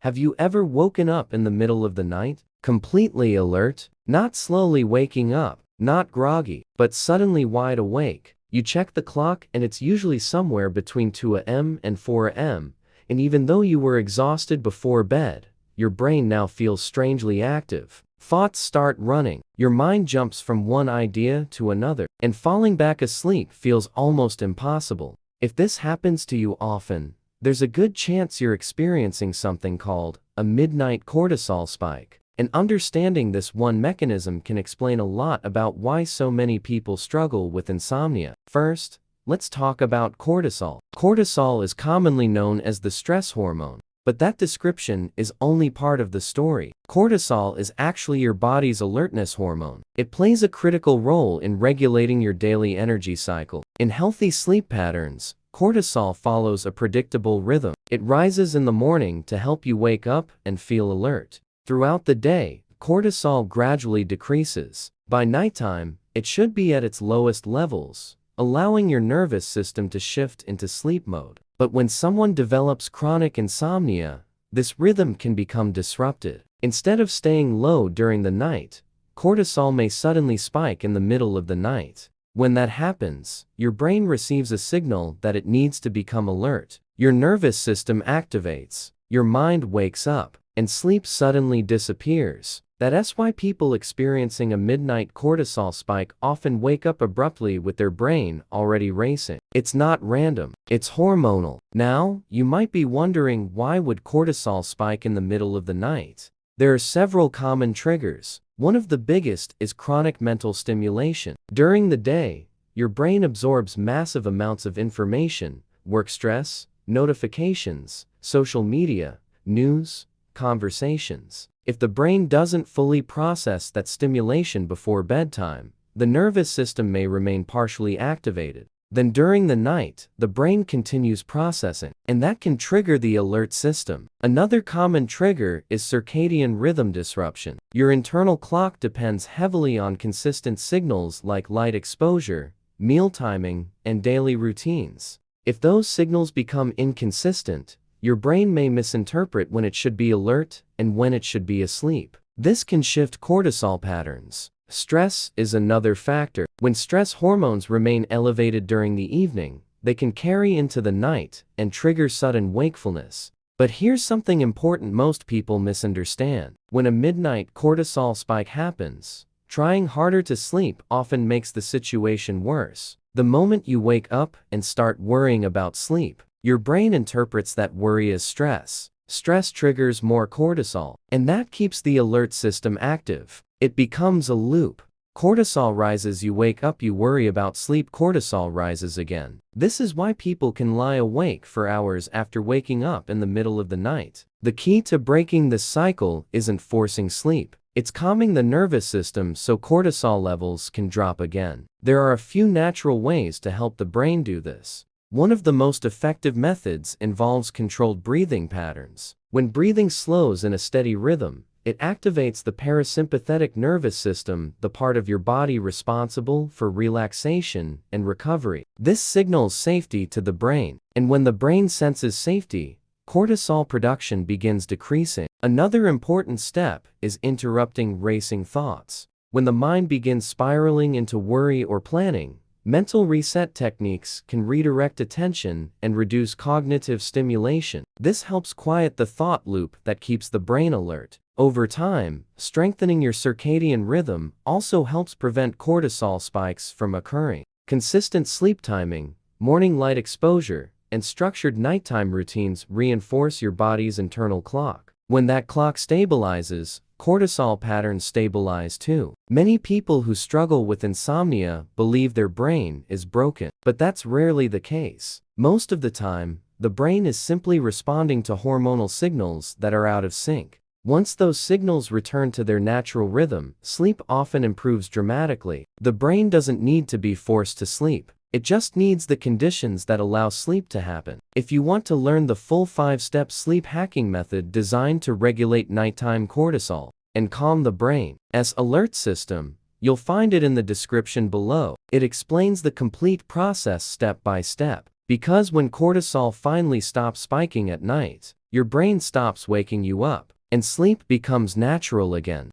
Have you ever woken up in the middle of the night, completely alert, not slowly waking up, not groggy, but suddenly wide awake? You check the clock and it's usually somewhere between 2 a.m. and 4 a.m., and even though you were exhausted before bed, your brain now feels strangely active. Thoughts start running, your mind jumps from one idea to another, and falling back asleep feels almost impossible. If this happens to you often, there's a good chance you're experiencing something called a midnight cortisol spike. And understanding this one mechanism can explain a lot about why so many people struggle with insomnia. First, let's talk about cortisol. Cortisol is commonly known as the stress hormone, but that description is only part of the story. Cortisol is actually your body's alertness hormone. It plays a critical role in regulating your daily energy cycle. In healthy sleep patterns, cortisol follows a predictable rhythm. It rises in the morning to help you wake up and feel alert. Throughout the day, cortisol gradually decreases. By nighttime, it should be at its lowest levels, allowing your nervous system to shift into sleep mode. But when someone develops chronic insomnia, this rhythm can become disrupted. Instead of staying low during the night, cortisol may suddenly spike in the middle of the night. When that happens, your brain receives a signal that it needs to become alert. Your nervous system activates, your mind wakes up, and sleep suddenly disappears. That's why people experiencing a midnight cortisol spike often wake up abruptly with their brain already racing. It's not random, it's hormonal. Now, you might be wondering, why would cortisol spike in the middle of the night? There are several common triggers. One of the biggest is chronic mental stimulation. During the day, your brain absorbs massive amounts of information: work stress, notifications, social media, news, conversations. If the brain doesn't fully process that stimulation before bedtime, the nervous system may remain partially activated. Then during the night, the brain continues processing, and that can trigger the alert system. Another common trigger is circadian rhythm disruption. Your internal clock depends heavily on consistent signals like light exposure, meal timing, and daily routines. If those signals become inconsistent, your brain may misinterpret when it should be alert and when it should be asleep. This can shift cortisol patterns. Stress is another factor. When stress hormones remain elevated during the evening, they can carry into the night and trigger sudden wakefulness. But here's something important most people misunderstand. When a midnight cortisol spike happens, trying harder to sleep often makes the situation worse. The moment you wake up and start worrying about sleep, your brain interprets that worry as stress. Stress triggers more cortisol, and that keeps the alert system active. It becomes a loop. Cortisol rises, you wake up, you worry about sleep, cortisol rises again. This is why people can lie awake for hours after waking up in the middle of the night. The key to breaking this cycle isn't forcing sleep. It's calming the nervous system so cortisol levels can drop again. There are a few natural ways to help the brain do this. One of the most effective methods involves controlled breathing patterns. When breathing slows in a steady rhythm, it activates the parasympathetic nervous system, the part of your body responsible for relaxation and recovery. This signals safety to the brain, and when the brain senses safety, cortisol production begins decreasing. Another important step is interrupting racing thoughts. When the mind begins spiraling into worry or planning, mental reset techniques can redirect attention and reduce cognitive stimulation. This helps quiet the thought loop that keeps the brain alert. Over time, strengthening your circadian rhythm also helps prevent cortisol spikes from occurring. Consistent sleep timing, morning light exposure, and structured nighttime routines reinforce your body's internal clock. When that clock stabilizes, cortisol patterns stabilize too. Many people who struggle with insomnia believe their brain is broken, but that's rarely the case. Most of the time, the brain is simply responding to hormonal signals that are out of sync. Once those signals return to their natural rhythm, sleep often improves dramatically. The brain doesn't need to be forced to sleep. It just needs the conditions that allow sleep to happen. If you want to learn the full 5-step sleep hacking method designed to regulate nighttime cortisol and calm the brain's alert system, you'll find it in the description below. It explains the complete process step by step. Because when cortisol finally stops spiking at night, your brain stops waking you up, and sleep becomes natural again.